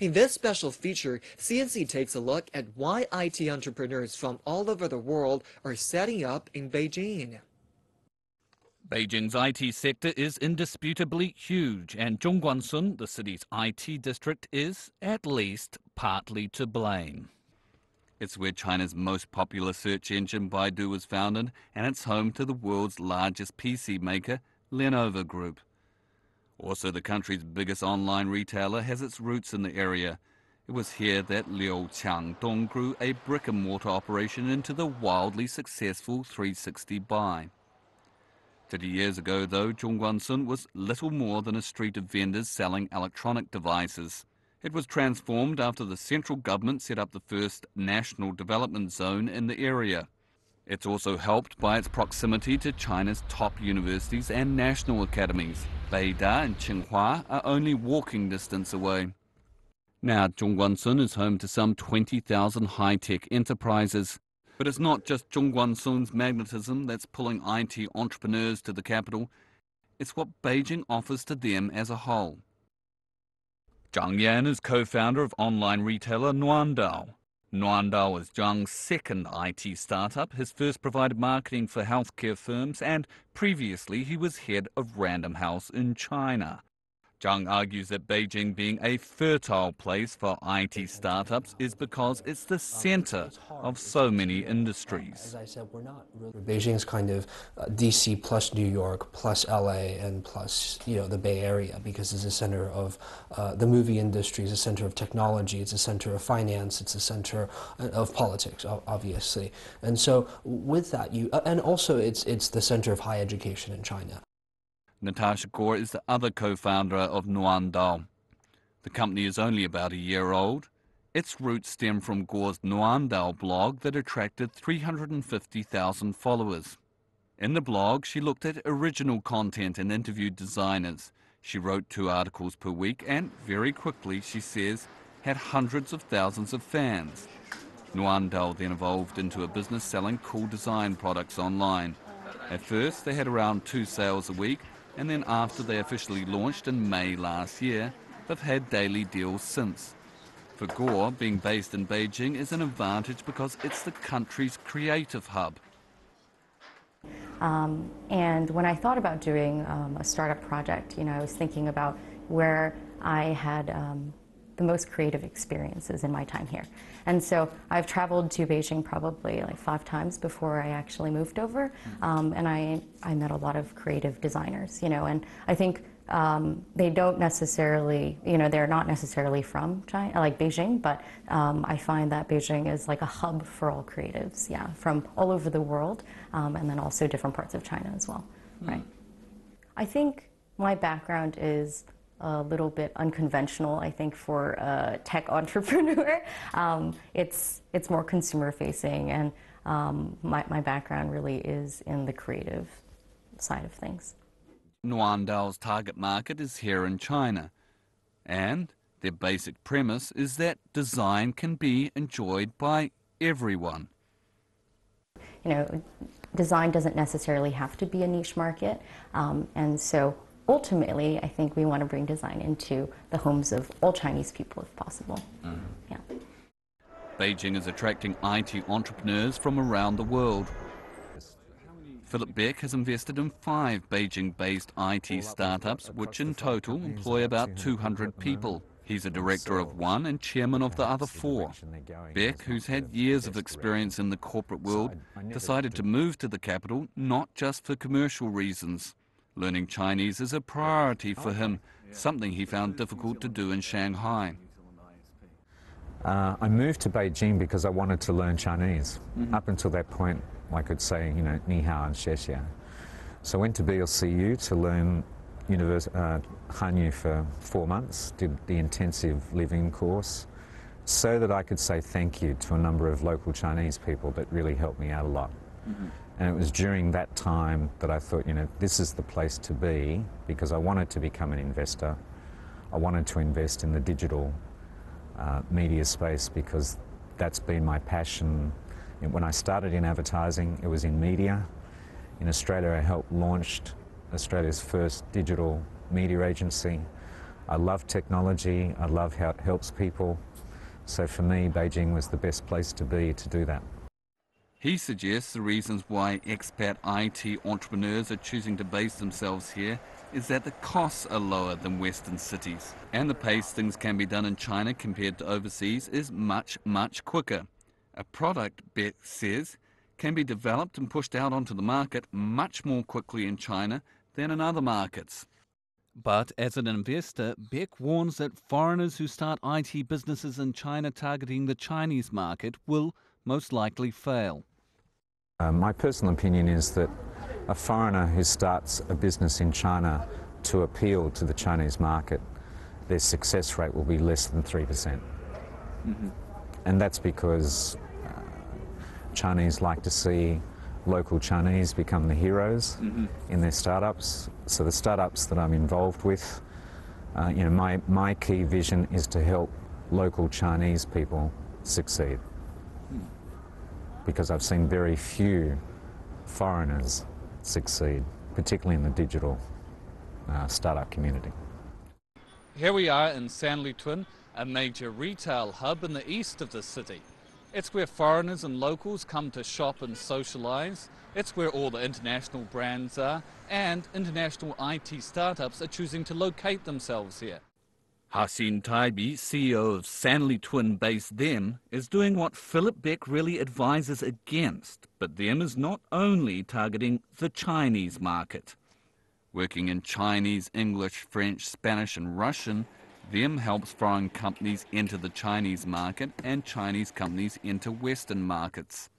In this special feature, CNC takes a look at why IT entrepreneurs from all over the world are setting up in Beijing. Beijing's IT sector is indisputably huge, and Zhongguancun, the city's IT district, is, at least, partly to blame. It's where China's most popular search engine, Baidu, was founded, and it's home to the world's largest PC maker, Lenovo Group. Also, the country's biggest online retailer has its roots in the area. It was here that Liu Qiangdong grew a brick-and-mortar operation into the wildly successful 360 buy. 30 years ago, though, Zhongguancun was little more than a street of vendors selling electronic devices. It was transformed after the central government set up the first national development zone in the area. It's also helped by its proximity to China's top universities and national academies. Beida and Tsinghua are only walking distance away. Now, Zhongguancun is home to some 20,000 high-tech enterprises. But it's not just Zhongguancun's magnetism that's pulling IT entrepreneurs to the capital. It's what Beijing offers to them as a whole. Zhang Yan is co-founder of online retailer Nuandao. Nuandao is Zhang's second IT startup. His first provided marketing for healthcare firms, and previously he was head of Random House in China. Zhang argues that Beijing being a fertile place for IT startups is because it's the center of so many industries. As I said, we're not really. Beijing's kind of DC plus New York plus LA and plus, the Bay Area, because it's a center of the movie industry, it's a center of technology, it's a center of finance, it's a center of politics, obviously. And so with that, and also it's the center of higher education in China. Natasia Guo is the other co-founder of Nuandao. The company is only about a year old. Its roots stem from Guo's Nuandao blog that attracted 350,000 followers. In the blog, she looked at original content and interviewed designers. She wrote 2 articles per week and, very quickly, she says, had hundreds of thousands of fans. Nuandao then evolved into a business selling cool design products online. At first, they had around 2 sales a week, and then after they officially launched in May last year, they've had daily deals since. For Guo, being based in Beijing is an advantage because it's the country's creative hub. And when I thought about doing a startup project, I was thinking about where I had the most creative experiences in my time here. And so I've traveled to Beijing probably like 5 times before I actually moved over, and I met a lot of creative designers, and I think they don't necessarily, they're not necessarily from China, like Beijing, but I find that Beijing is like a hub for all creatives, from all over the world, and then also different parts of China as well, right? I think my background is a little bit unconventional, I think, for a tech entrepreneur. It's more consumer-facing, and my background really is in the creative side of things. Nuandao's target market is here in China, and their basic premise is that design can be enjoyed by everyone. Design doesn't necessarily have to be a niche market, and so ultimately, I think we want to bring design into the homes of all Chinese people if possible. Yeah. Beijing is attracting IT entrepreneurs from around the world. Philip Beck has invested in 5 Beijing-based IT startups, which in total employ about 200 people. He's a director of one and chairman of the other 4. Beck, who's had years of experience in the corporate world, decided to move to the capital not just for commercial reasons. Learning Chinese is a priority for him, something he found difficult to do in Shanghai. I moved to Beijing because I wanted to learn Chinese. Up until that point, I could say, ni hao and xie xie. So I went to BLCU to learn Hanyu for 4 months, did the intensive living course, so that I could say thank you to a number of local Chinese people that really helped me out a lot. And it was during that time that I thought, this is the place to be, because I wanted to become an investor. I wanted to invest in the digital media space, because that's been my passion. When I started in advertising, it was in media. In Australia, I helped launch Australia's first digital media agency. I love technology, I love how it helps people. So for me, Beijing was the best place to be to do that. He suggests the reasons why expat IT entrepreneurs are choosing to base themselves here is that the costs are lower than Western cities, and the pace things can be done in China compared to overseas is much, much quicker. A product, Beck says, can be developed and pushed out onto the market much more quickly in China than in other markets. But as an investor, Beck warns that foreigners who start IT businesses in China targeting the Chinese market will most likely fail. My personal opinion is that a foreigner who starts a business in China to appeal to the Chinese market, their success rate will be less than 3%. Mm-hmm. And that's because Chinese like to see local Chinese become the heroes in their startups. So the startups that I'm involved with, my key vision is to help local Chinese people succeed. Because I've seen very few foreigners succeed, particularly in the digital startup community. Here we are in Sanlitun, a major retail hub in the east of the city. It's where foreigners and locals come to shop and socialise. It's where all the international brands are, and international IT startups are choosing to locate themselves here. Hasin Taibi, CEO of Sanlitun-based Them, is doing what Philip Beck really advises against, but Them is not only targeting the Chinese market. Working in Chinese, English, French, Spanish and Russian, Them helps foreign companies enter the Chinese market and Chinese companies enter Western markets.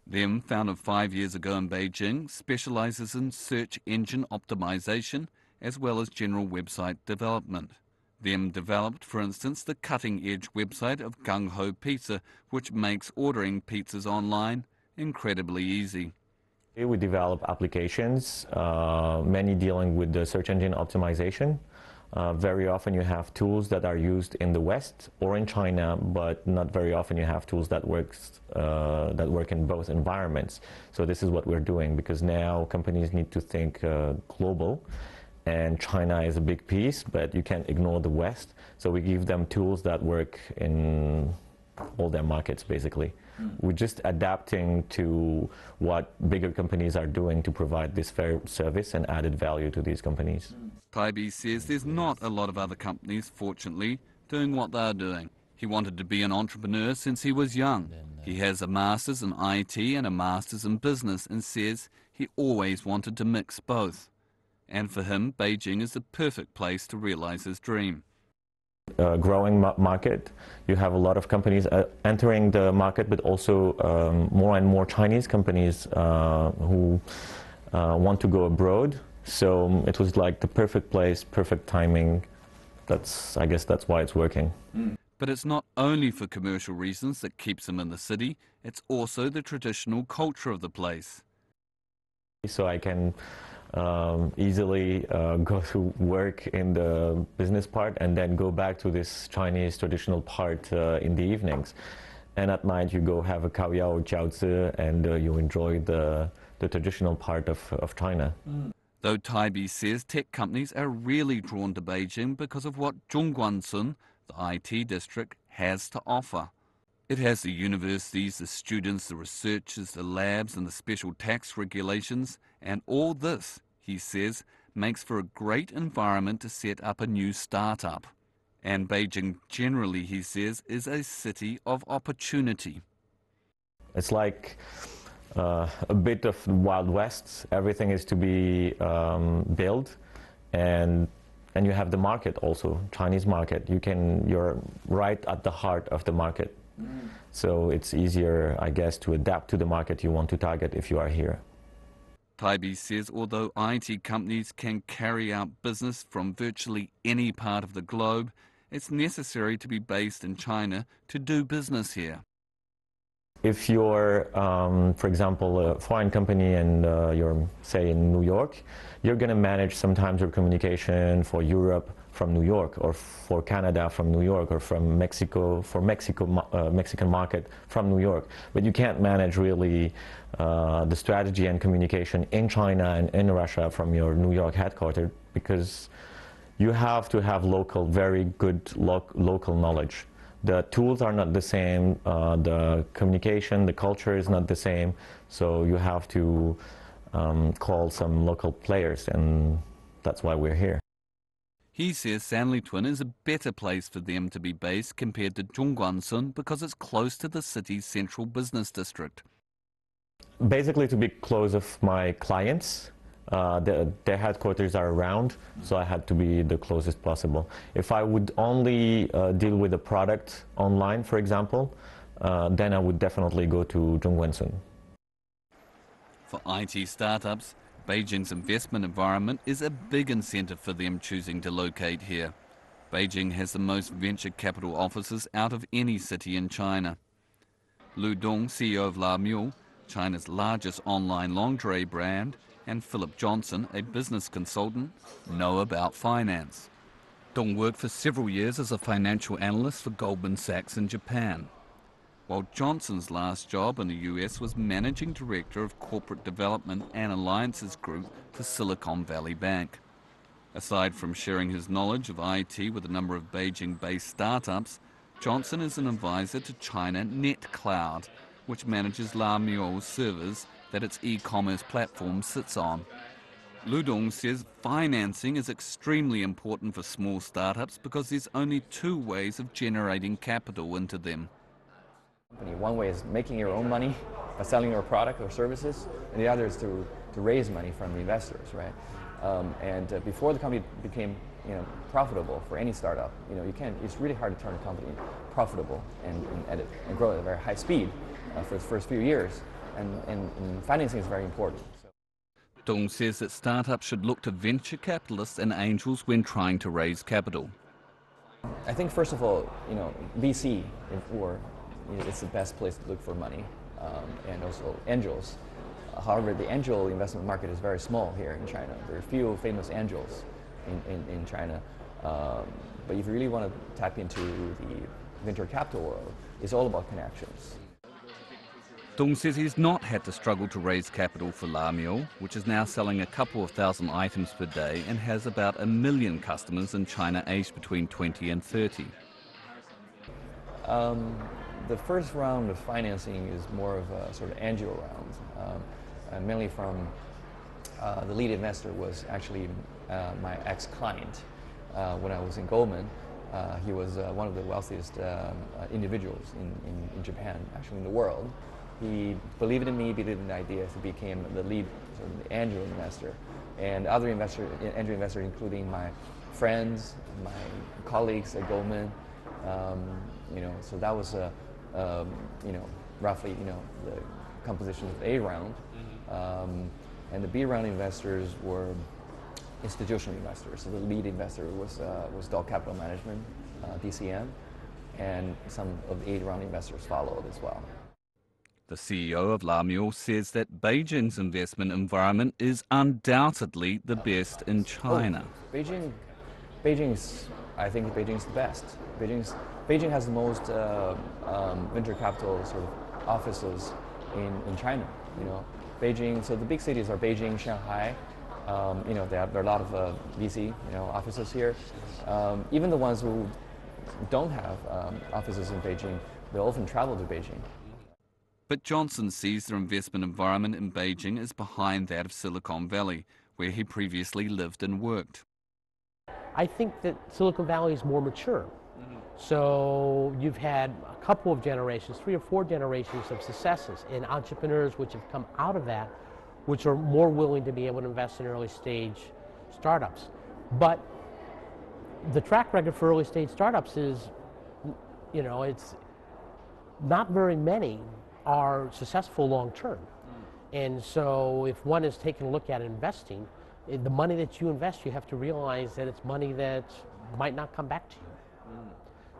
Them, founded 5 years ago in Beijing, specialises in search engine optimization as well as general website development. Them developed, for instance, the cutting-edge website of Gung Ho Pizza, which makes ordering pizzas online incredibly easy. We develop applications, many dealing with the search engine optimization. Very often you have tools that are used in the West or in China, but not very often you have tools that work in both environments. So this is what we're doing, because now companies need to think global. And China is a big piece, but you can't ignore the West. So we give them tools that work in all their markets, basically. We're just adapting to what bigger companies are doing to provide this fair service and added value to these companies. Taibi says there's not a lot of other companies, fortunately, doing what they're doing. He wanted to be an entrepreneur since he was young. He has a master's in IT and a master's in business and says he always wanted to mix both. And for him, Beijing is the perfect place to realize his dream. Growing market, you have a lot of companies entering the market, but also more and more Chinese companies who want to go abroad. So it was like the perfect place, perfect timing. I guess that's why it's working. But it's not only for commercial reasons that keeps him in the city, it's also the traditional culture of the place. So I can easily go to work in the business part and then go back to this Chinese traditional part in the evenings. And at night you go have a kaoyao or jiaozi and you enjoy the traditional part of China. Though Taibi says tech companies are really drawn to Beijing because of what Zhongguancun, the IT district, has to offer. It has the universities, the students, the researchers, the labs and the special tax regulations, and all this, he says, makes for a great environment to set up a new startup. And Beijing generally, he says, is a city of opportunity. It's like a bit of Wild West. Everything is to be built, and you have the market also, Chinese market. You're right at the heart of the market. So it's easier, I guess, to adapt to the market you want to target if you are here. Taibi says although IT companies can carry out business from virtually any part of the globe, it's necessary to be based in China to do business here. If you're, for example, a foreign company and you're, say, in New York, you're going to manage sometimes your communication for Europe from New York, or for Canada from New York, or from Mexico, Mexican market from New York. But you can't manage really the strategy and communication in China and in Russia from your New York headquarters, because you have to have very good local knowledge. The tools are not the same, the communication, the culture is not the same, so you have to call some local players, and that's why we're here. He says Sanlitun is a better place for them to be based compared to Zhongguancun because it's close to the city's central business district. Basically to be close of my clients. Their headquarters are around, so I had to be the closest possible. If I would only deal with a product online, for example, then I would definitely go to Zhongguancun. For IT startups, Beijing's investment environment is a big incentive for them choosing to locate here. Beijing has the most venture capital offices out of any city in China. Lu Dong, CEO of La Mule, China's largest online lingerie brand, and Philip Johnson, a business consultant, know about finance. Dong worked for several years as a financial analyst for Goldman Sachs in Japan, while Johnson's last job in the US was Managing Director of Corporate Development and Alliances Group for Silicon Valley Bank. Aside from sharing his knowledge of IT with a number of Beijing-based startups, Johnson is an advisor to China NetCloud, which manages La Mule's servers that its e-commerce platform sits on. Lu Dong says financing is extremely important for small startups because there's only two ways of generating capital into them. One way is making your own money by selling your product or services, and the other is to raise money from the investors, right? Before the company became profitable for any startup, it's really hard to turn a company profitable and grow at a very high speed for the first few years, and financing is very important. Dong says that startups should look to venture capitalists and angels when trying to raise capital. I think first of all, VC it's the best place to look for money, and also angels. However, the angel investment market is very small here in China. There are few famous angels in China, but if you really want to tap into the venture capital world, it's all about connections. Dong says he's not had to struggle to raise capital for La Mule, which is now selling a couple of thousand items per day and has about 1 million customers in China aged between 20 and 30. The first round of financing is more of a sort of angel round, mainly from the lead investor was actually my ex-client. When I was in Goldman, he was one of the wealthiest individuals in Japan, actually in the world. He believed in me, believed in the idea, so became the lead sort of the angel investor. And other angel investors, including my friends, my colleagues at Goldman. So that was roughly the composition of the A round. And the B round investors were institutional investors. So the lead investor was Dole Capital Management, DCM, and some of the A round investors followed as well. The CEO of La Mule says that Beijing's investment environment is undoubtedly the best in China. I think Beijing's the best. Beijing has the most venture capital sort of offices in China. Beijing. So the big cities are Beijing, Shanghai. There are a lot of VC offices here. Even the ones who don't have offices in Beijing, they often travel to Beijing. But Johnson sees the investment environment in Beijing as behind that of Silicon Valley, where he previously lived and worked. I think that Silicon Valley is more mature. So you've had a couple of generations, 3 or 4 generations of successes in entrepreneurs which have come out of that, which are more willing to be able to invest in early stage startups. But the track record for early stage startups is, it's not very many are successful long term. And so if one is taking a look at investing, the money that you invest, you have to realize that it's money that might not come back to you.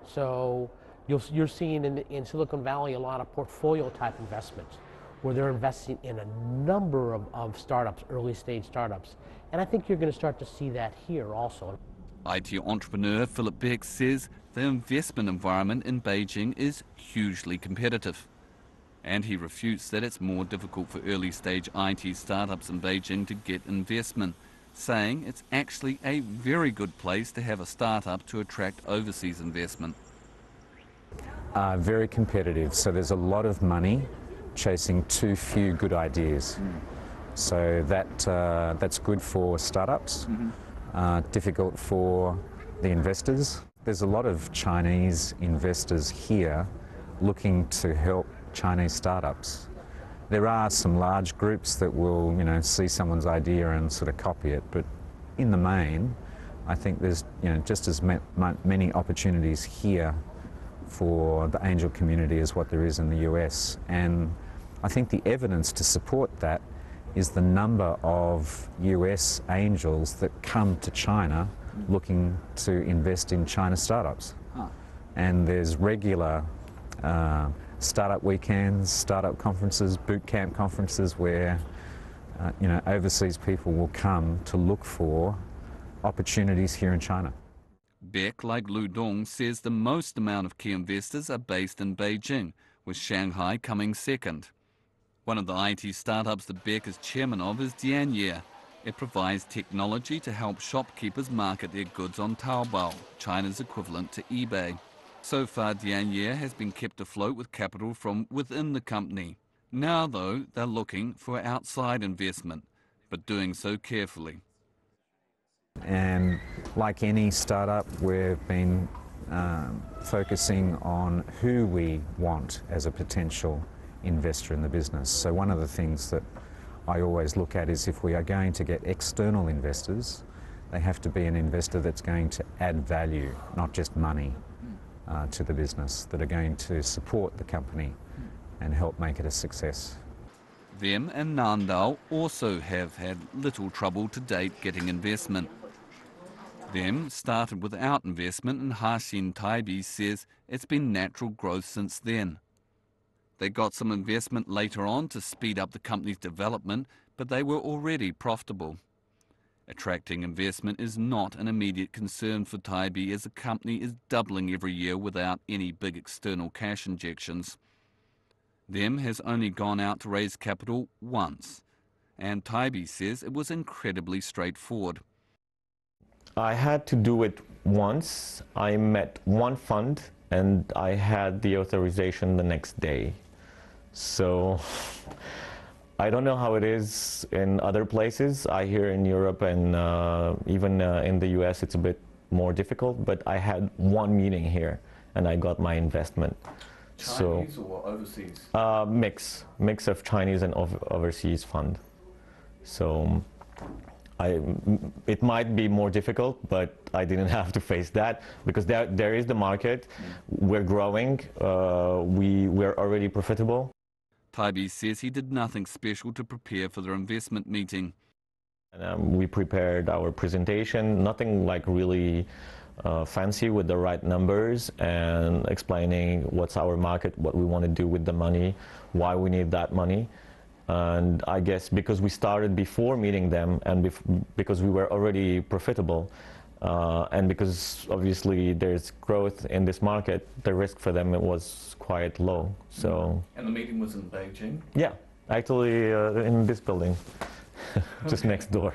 So you're seeing in Silicon Valley a lot of portfolio type investments where they're investing in a number of startups, early stage startups. And I think you're going to start to see that here also. IT entrepreneur Philip Beck says the investment environment in Beijing is hugely competitive. And he refutes that it's more difficult for early stage IT startups in Beijing to get investment saying it's actually a very good place to have a startup to attract overseas investment. Very competitive, so there's a lot of money chasing too few good ideas. So that's good for startups, difficult for the investors. There's a lot of Chinese investors here looking to help Chinese startups. There are some large groups that will, see someone's idea and sort of copy it, but in the main, I think there's, just as many opportunities here for the angel community as what there is in the US. And I think the evidence to support that is the number of US angels that come to China looking to invest in China startups. And there's regular startup weekends, startup conferences, boot camp conferences where overseas people will come to look for opportunities here in China. Beck, like Lu Dong, says the most amount of key investors are based in Beijing, with Shanghai coming second. One of the IT startups that Beck is chairman of is Dianye. It provides technology to help shopkeepers market their goods on Taobao, China's equivalent to eBay. So far, Dianye has been kept afloat with capital from within the company. Now, though, they're looking for outside investment, but doing so carefully. And like any startup, we've been focusing on who we want as a potential investor in the business. So one of the things that I always look at is if we are going to get external investors, they have to be an investor that's going to add value, not just money, to the business, that are going to support the company and help make it a success. Them and Nuandao also have had little trouble to date getting investment. Them started without investment, and Haxin Taibi says it's been natural growth since then. They got some investment later on to speed up the company's development, but they were already profitable. Attracting investment is not an immediate concern for Taibi, as the company is doubling every year without any big external cash injections. Them has only gone out to raise capital once, and Taibi says it was incredibly straightforward. I had to do it once. I met one fund and I had the authorization the next day. So I don't know how it is in other places. I hear in Europe and even in the US it's a bit more difficult, but I had one meeting here and I got my investment. Chinese or overseas? Mix of Chinese and overseas fund. So it might be more difficult, but I didn't have to face that because there is the market. We're growing. We're already profitable. Taibi says he did nothing special to prepare for their investment meeting. And, we prepared our presentation, nothing like really fancy, with the right numbers and explaining what's our market, what we want to do with the money, why we need that money. And I guess because we started before meeting them and because we were already profitable and because obviously there's growth in this market, the risk for them was quite low. So. And the meeting was in Beijing? Yeah, actually in this building, just next door.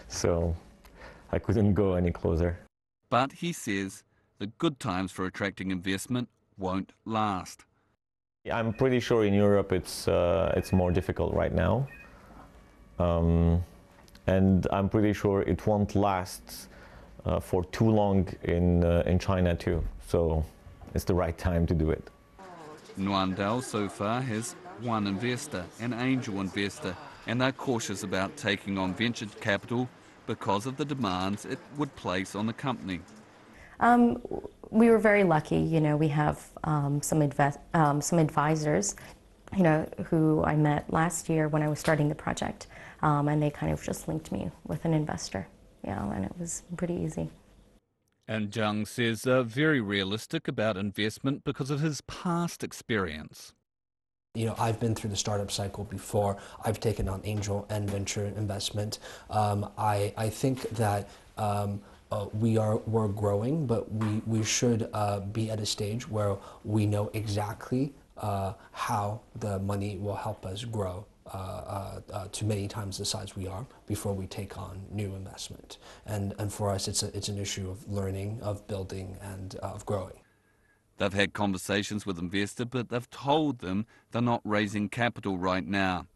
So I couldn't go any closer. But he says the good times for attracting investment won't last. I'm pretty sure in Europe it's more difficult right now, and I'm pretty sure it won't last for too long in China too. So it's the right time to do it. Nuandao so far has one investor, an angel investor, and they're cautious about taking on venture capital because of the demands it would place on the company. We were very lucky, we have some advisors, who I met last year when I was starting the project, and they kind of just linked me with an investor, and it was pretty easy. And Zhang says they're very realistic about investment because of his past experience. I've been through the startup cycle before. I've taken on angel and venture investment. I think that we're growing, but we should be at a stage where we know exactly how the money will help us grow. to many times the size we are before we take on new investment. And for us, it's an issue of learning, of building, and of growing. They've had conversations with investors, but they've told them they're not raising capital right now.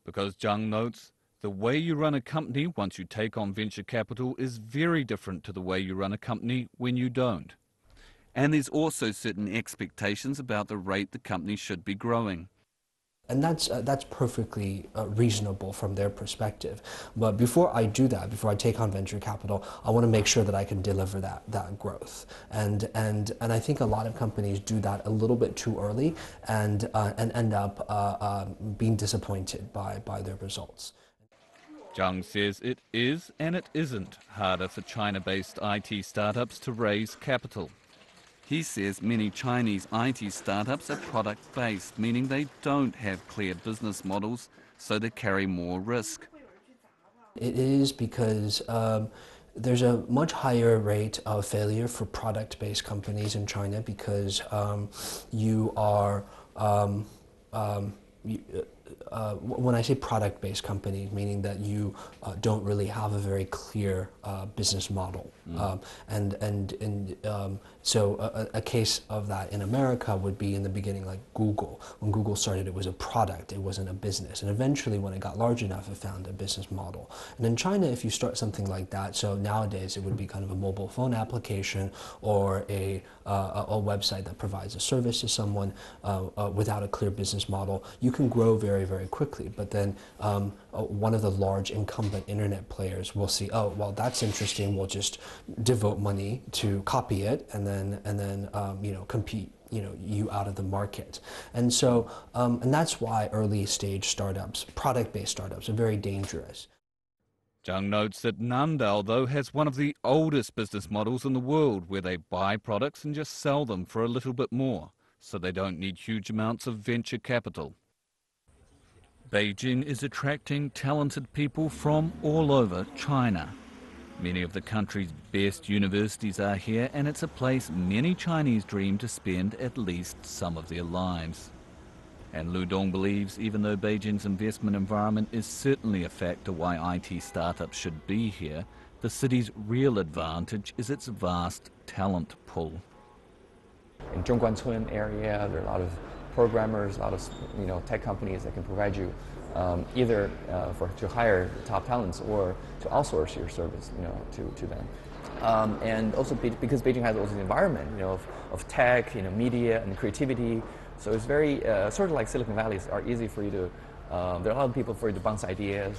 Because Zhang notes, the way you run a company once you take on venture capital is very different to the way you run a company when you don't. And there's also certain expectations about the rate the company should be growing. And that's perfectly reasonable from their perspective. But before I do that, before I take on venture capital, I want to make sure that I can deliver that growth. And I think a lot of companies do that a little bit too early and end up being disappointed by their results. Zhang says it is and it isn't harder for China-based IT startups to raise capital. He says many Chinese IT startups are product-based, meaning they don't have clear business models, so they carry more risk. It is because there's a much higher rate of failure for product-based companies in China because you are when I say product-based company, meaning that you don't really have a very clear business model. So a case of that in America would be in the beginning like Google. When Google started, it was a product, it wasn't a business. And eventually when it got large enough, it found a business model. And in China, if you start something like that, so nowadays it would be kind of a mobile phone application or a website that provides a service to someone without a clear business model, you can grow very, very quickly. But then one of the large incumbent internet players will see, oh, well, that's interesting. We'll just devote money to copy it and then compete you out of the market. And so and that's why early stage startups, product-based startups, are very dangerous. Zhang notes that Nuandao, though, has one of the oldest business models in the world, where they buy products and just sell them for a little bit more, so they don't need huge amounts of venture capital. Beijing is attracting talented people from all over China. Many of the country's best universities are here, and it's a place many Chinese dream to spend at least some of their lives. And Lu Dong believes even though Beijing's investment environment is certainly a factor why IT startups should be here, the city's real advantage is its vast talent pool. In Zhongguancun area, there are a lot of programmers, a lot of tech companies that can provide you either to hire top talents or to outsource your service to them. And also because Beijing has also the environment of tech, media and creativity, so it's very sort of like Silicon Valley are easy for you to. There are a lot of people for you to bounce ideas.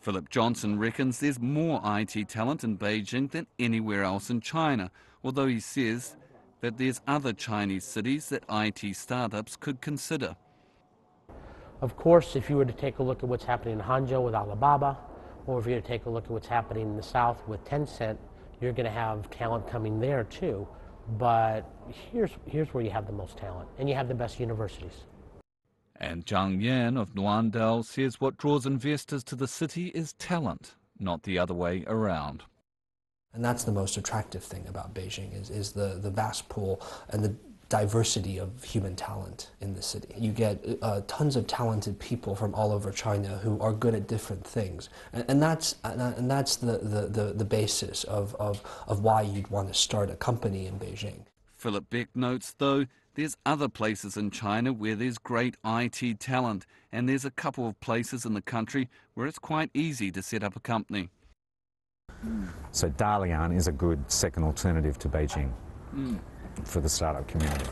Philip Johnson reckons there's more IT talent in Beijing than anywhere else in China, although he says that there's other Chinese cities that IT startups could consider. Of course, if you were to take a look at what's happening in Hangzhou with Alibaba, or if you were to take a look at what's happening in the south with Tencent, you're going to have talent coming there too. But here's where you have the most talent, and you have the best universities. And Zhang Yan of Nuandao says what draws investors to the city is talent, not the other way around. And that's the most attractive thing about Beijing is the vast pool and the diversity of human talent in the city. You get tons of talented people from all over China who are good at different things, and that's the basis of why you'd want to start a company in Beijing. Philip Beck notes, though, there's other places in China where there's great IT talent, and there's a couple of places in the country where it's quite easy to set up a company. So Dalian is a good second alternative to Beijing for the startup community.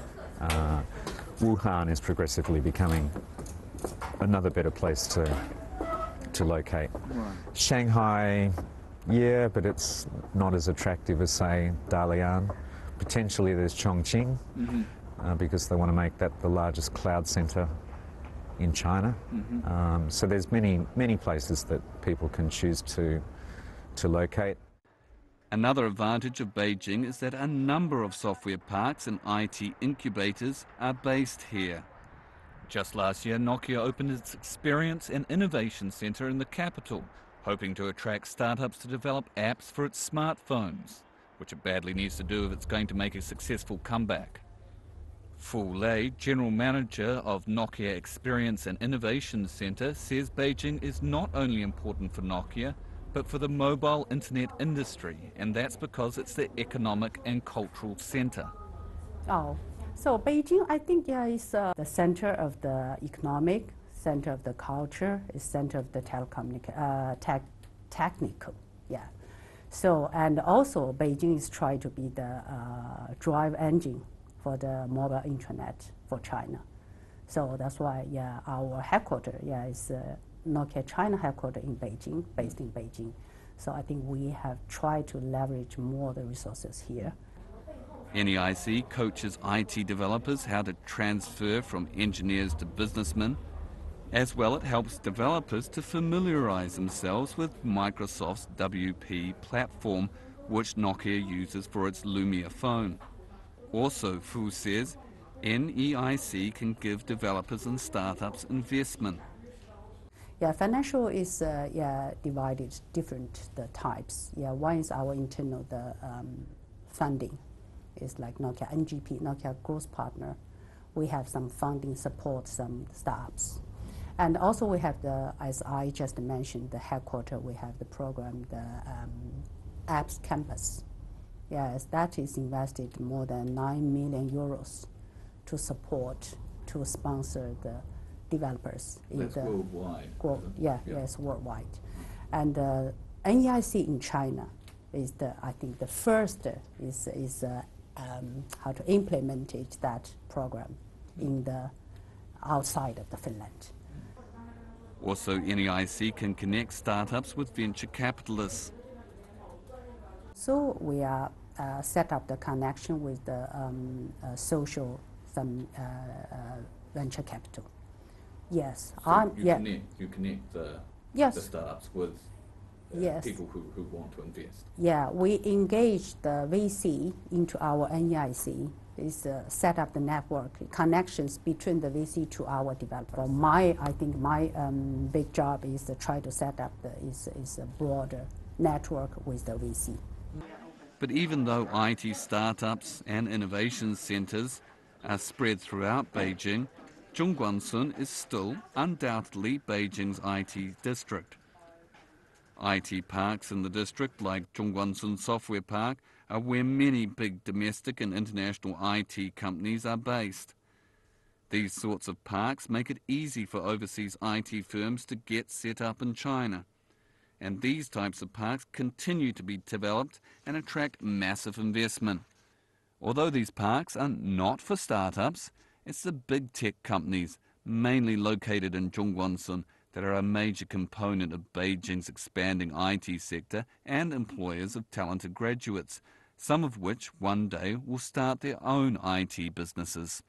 Wuhan is progressively becoming another better place to locate. Right. Shanghai, yeah, but it's not as attractive as, say, Dalian. Potentially there's Chongqing, because they want to make that the largest cloud center in China. So there's many places that people can choose to locate. Another advantage of Beijing is that a number of software parks and IT incubators are based here. Just last year, Nokia opened its Experience and Innovation Center in the capital, hoping to attract startups to develop apps for its smartphones, which it badly needs to do if it's going to make a successful comeback. Fu Lei, General Manager of Nokia Experience and Innovation Center, says Beijing is not only important for Nokia, but for the mobile internet industry, and that's because it's the economic and cultural center. Oh, so Beijing, I think, yeah, is the center of the economic, center of the culture, is center of the technical, yeah. So, and also Beijing is trying to be the drive engine for the mobile internet for China. So that's why, yeah, our headquarters, yeah, is Nokia China headquarters in Beijing, based in Beijing. So I think we have tried to leverage more the resources here. NEIC coaches IT developers how to transfer from engineers to businessmen. As well, it helps developers to familiarize themselves with Microsoft's WP platform, which Nokia uses for its Lumia phone. Also, Fu says, NEIC can give developers and startups investment. Yeah, financial is yeah, divided different the types. Yeah, one is our internal funding. It's like Nokia NGP, Nokia Growth Partner. We have some funding support some startups. And also we have the, as I just mentioned, the headquarters, we have the program, the Apps Campus. Yes, that is invested more than 9 million euros to support, to sponsor the developers. That's worldwide. Yeah, yeah, yes, worldwide. And NEIC in China is I think the first is how to implement that program in the outside of the Finland. Also, NEIC can connect startups with venture capitalists. So we are set up the connection with the social venture capital. Yes. So you connect the startups with yes. people who want to invest. Yeah, we engage the VC into our NEIC. Is set up the network connections between the VC to our developer. I think my big job is to try to set up is a broader network with the VC. But even though IT startups and innovation centres are spread throughout Beijing, Zhongguancun is still undoubtedly Beijing's IT district. IT parks in the district, like Zhongguancun Software Park, are where many big domestic and international IT companies are based. These sorts of parks make it easy for overseas IT firms to get set up in China. And these types of parks continue to be developed and attract massive investment. Although these parks are not for startups, it's the big tech companies, mainly located in Zhongguancun, that are a major component of Beijing's expanding IT sector and employers of talented graduates, some of which one day will start their own IT businesses.